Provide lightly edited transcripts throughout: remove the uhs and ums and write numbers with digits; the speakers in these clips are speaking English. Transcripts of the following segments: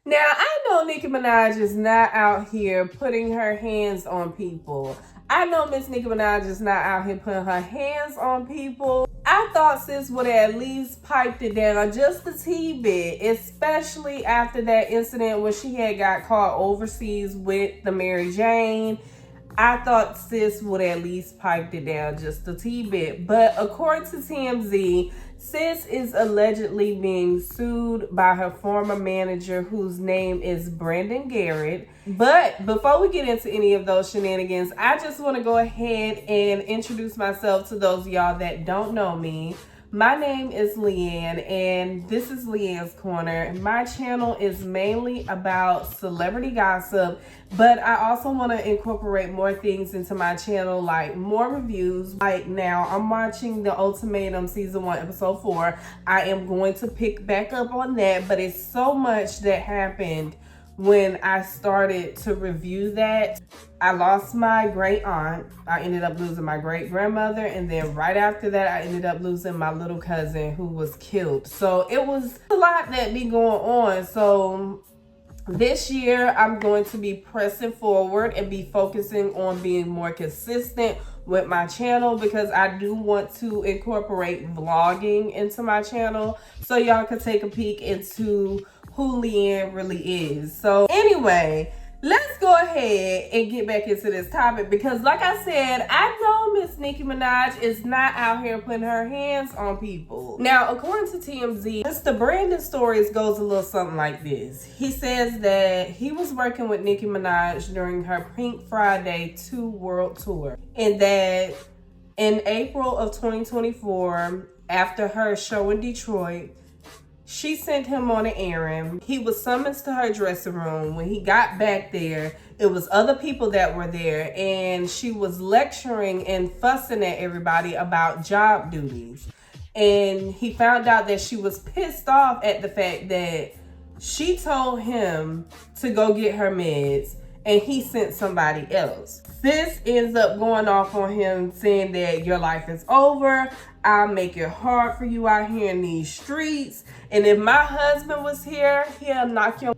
Now, I know Nicki Minaj is not out here putting her hands on people. I know Miss Nicki Minaj is not out here putting her hands on people. I thought sis would have at least piped it down just a teeny bit, especially after that incident when she had got caught overseas with the Mary Jane. I thought sis would at least piped it down just a teeny bit. But according to TMZ, sis is allegedly being sued by her former manager, whose name is Brandon Garrett. But before we get into any of those shenanigans, I just want to go ahead and introduce myself to those of y'all that don't know me. My name is Leanne, and this is Leanne's Corner. My channel is mainly about celebrity gossip, but I also want to incorporate more things into my channel, like more reviews. Right now, I'm watching The Ultimatum Season 1, Episode 4. I am going to pick back up on that, but it's so much that happened when I started to review that. I lost my great aunt. I ended up losing my great grandmother. And then right after that, I ended up losing my little cousin who was killed. So it was a lot that be going on. So this year, I'm going to be pressing forward and be focusing on being more consistent with my channel, because I do want to incorporate vlogging into my channel so y'all can take a peek into who Leanne really is. So anyway, let's go ahead and get back into this topic, because like I said, I know Miss Nicki Minaj is not out here putting her hands on people. Now, according to TMZ, Mr. Brandon Stories goes a little something like this. He says that he was working with Nicki Minaj during her Pink Friday 2 World Tour, and that in April of 2024, after her show in Detroit, she sent him on an errand. He was summoned to her dressing room. When he got back there, it was other people that were there, and she was lecturing and fussing at everybody about job duties. And he found out that she was pissed off at the fact that she told him to go get her meds and he sent somebody else. This ends up going off on him, saying that your life is over. I'll make it hard for you out here in these streets. And if my husband was here, he'll knock your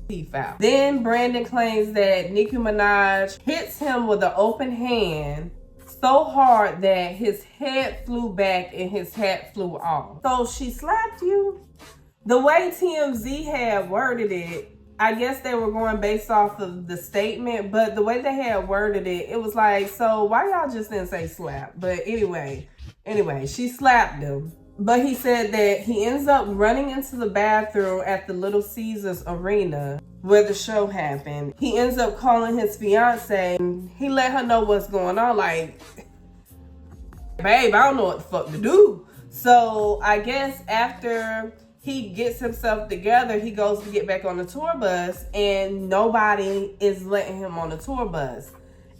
teeth out. Then Brandon claims that Nicki Minaj hits him with an open hand so hard that his head flew back and his hat flew off. So she slapped you? The way TMZ had worded it, I guess they were going based off of the statement, but the way they had worded it, it was like, so why y'all just didn't say slap? But anyway, she slapped him. But he said that he ends up running into the bathroom at the Little Caesars Arena where the show happened. He ends up calling his fiance, and he let her know what's going on. Like, babe, I don't know what the fuck to do. So I guess after he gets himself together, he goes to get back on the tour bus, and nobody is letting him on the tour bus.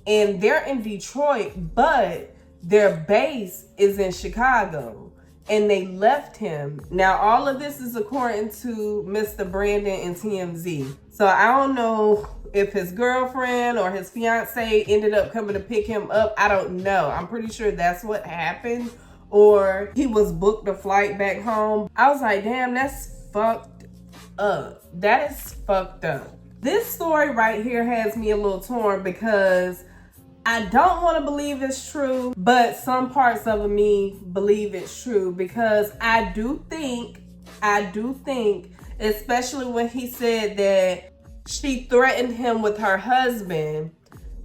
And they're in Detroit, but their base is in Chicago, and they left him. Now, all of this is according to Mr. Brandon and TMZ. So I don't know if his girlfriend or his fiance ended up coming to pick him up. I don't know. I'm pretty sure that's what happened. Or he was booked a flight back home. I was like, damn, that's fucked up. That is fucked up. This story right here has me a little torn, because I don't want to believe it's true, but some parts of me believe it's true, because I do think, especially when he said that she threatened him with her husband,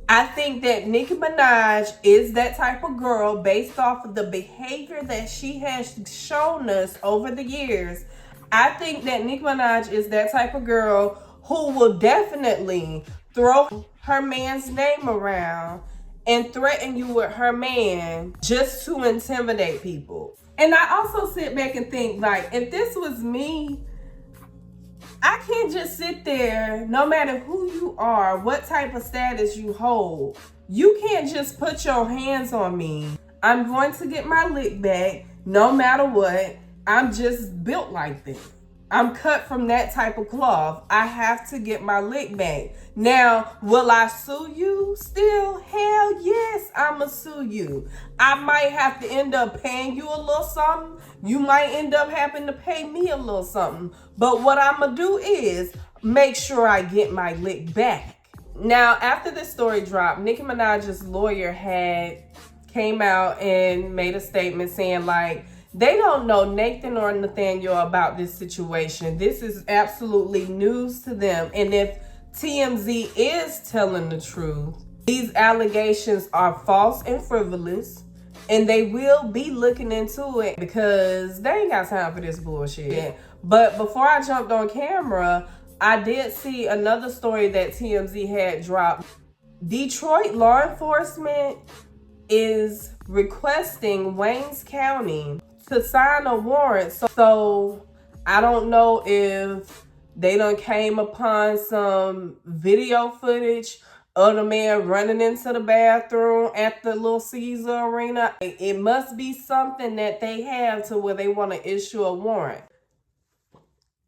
I think that Nicki Minaj is that type of girl based off of the behavior that she has shown us over the years. I think that Nicki Minaj is that type of girl who will definitely throw her man's name around and threaten you with her man just to intimidate people. And I also sit back and think, like, if this was me, I can't just sit there, no matter who you are, what type of status you hold. You can't just put your hands on me. I'm going to get my lick back no matter what. I'm just built like that. I'm cut from that type of cloth. I have to get my lick back. Now, will I sue you still? Hell yes, I'ma sue you. I might have to end up paying you a little something. You might end up having to pay me a little something. But what I'ma do is, make sure I get my lick back. Now, after this story dropped, Nicki Minaj's lawyer came out and made a statement saying, like, they don't know Nathan or Nathaniel about this situation. This is absolutely news to them. And if TMZ is telling the truth, these allegations are false and frivolous, and they will be looking into it because they ain't got time for this bullshit. But before I jumped on camera, I did see another story that TMZ had dropped. Detroit law enforcement is requesting Waynes County to sign a warrant. So I don't know if they done came upon some video footage of the man running into the bathroom at the Little Caesar Arena. It must be something that they have to where they want to issue a warrant.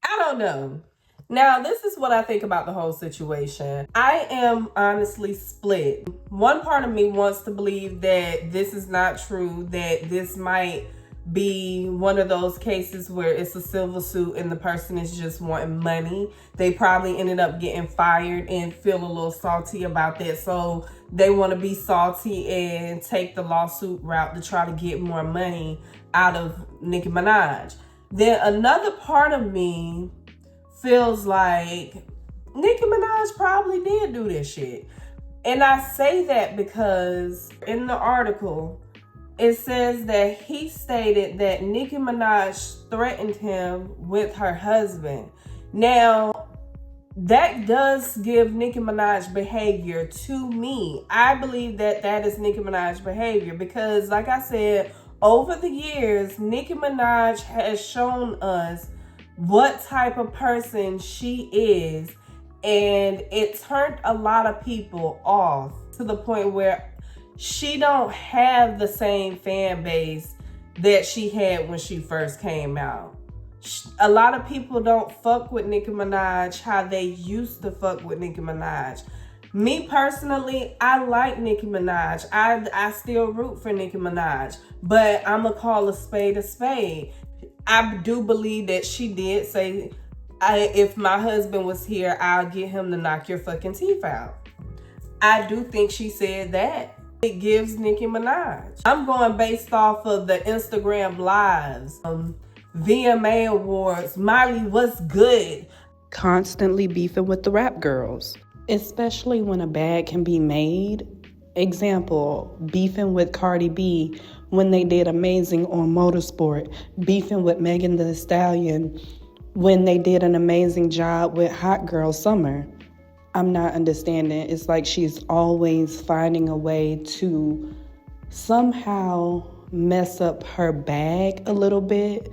I don't know. Now, this is what I think about the whole situation. I am honestly split. One part of me wants to believe that this is not true, that this might be one of those cases where it's a civil suit and the person is just wanting money. They probably ended up getting fired and feel a little salty about that. So they want to be salty and take the lawsuit route to try to get more money out of Nicki Minaj. Then another part of me feels like Nicki Minaj probably did do this shit. And I say that because in the article, it says that he stated that Nicki Minaj threatened him with her husband. Now, that does give Nicki Minaj behavior to me. I believe that that is Nicki Minaj behavior because, like I said, over the years, Nicki Minaj has shown us what type of person she is, and it turned a lot of people off to the point where she don't have the same fan base that she had when she first came out. A lot of people don't fuck with Nicki Minaj how they used to fuck with Nicki Minaj. Me personally, I like Nicki Minaj. I still root for Nicki Minaj, but I'ma call a spade a spade. I do believe that she did say, if my husband was here, I'll get him to knock your fucking teeth out. I do think she said that. It gives Nicki Minaj. I'm going based off of the Instagram lives, VMA Awards, Miley, what's good? Constantly beefing with the rap girls, especially when a bag can be made. Example, beefing with Cardi B when they did amazing on Motorsport, beefing with Megan Thee Stallion when they did an amazing job with Hot Girl Summer. I'm not understanding. It's like she's always finding a way to somehow mess up her bag a little bit,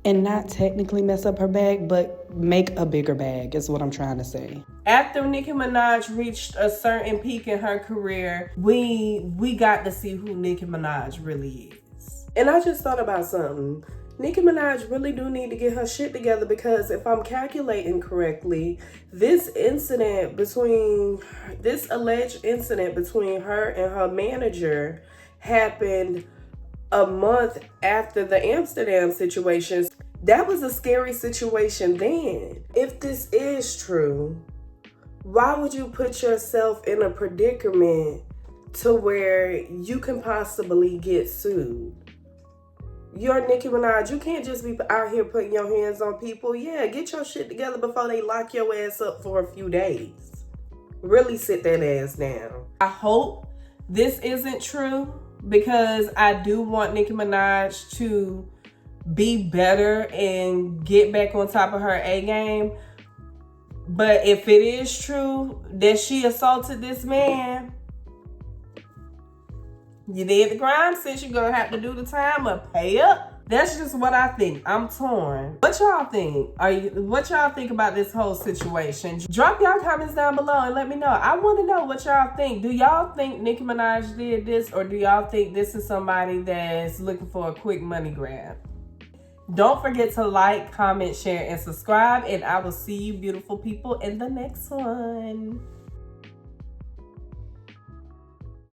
and not technically mess up her bag, but make a bigger bag is what I'm trying to say. After Nicki Minaj reached a certain peak in her career, we got to see who Nicki Minaj really is. And I just thought about something. Nicki Minaj really do need to get her shit together because if I'm calculating correctly, this alleged incident between her and her manager happened a month after the Amsterdam situation. That was a scary situation then. If this is true, why would you put yourself in a predicament to where you can possibly get sued? You're Nicki Minaj. You can't just be out here putting your hands on people. Yeah, get your shit together before they lock your ass up for a few days. Really sit that ass down. I hope this isn't true because I do want Nicki Minaj to be better and get back on top of her A game. But if it is true that she assaulted this man, you did the crime, sis. You're gonna have to do the time or pay up. That's just what I think. I'm torn. What y'all think? What y'all think about this whole situation? Drop y'all comments down below and let me know. I want to know what y'all think. Do y'all think Nicki Minaj did this, or do y'all think this is somebody that's looking for a quick money grab? Don't forget to like, comment, share, and subscribe, and I will see you beautiful people in the next one.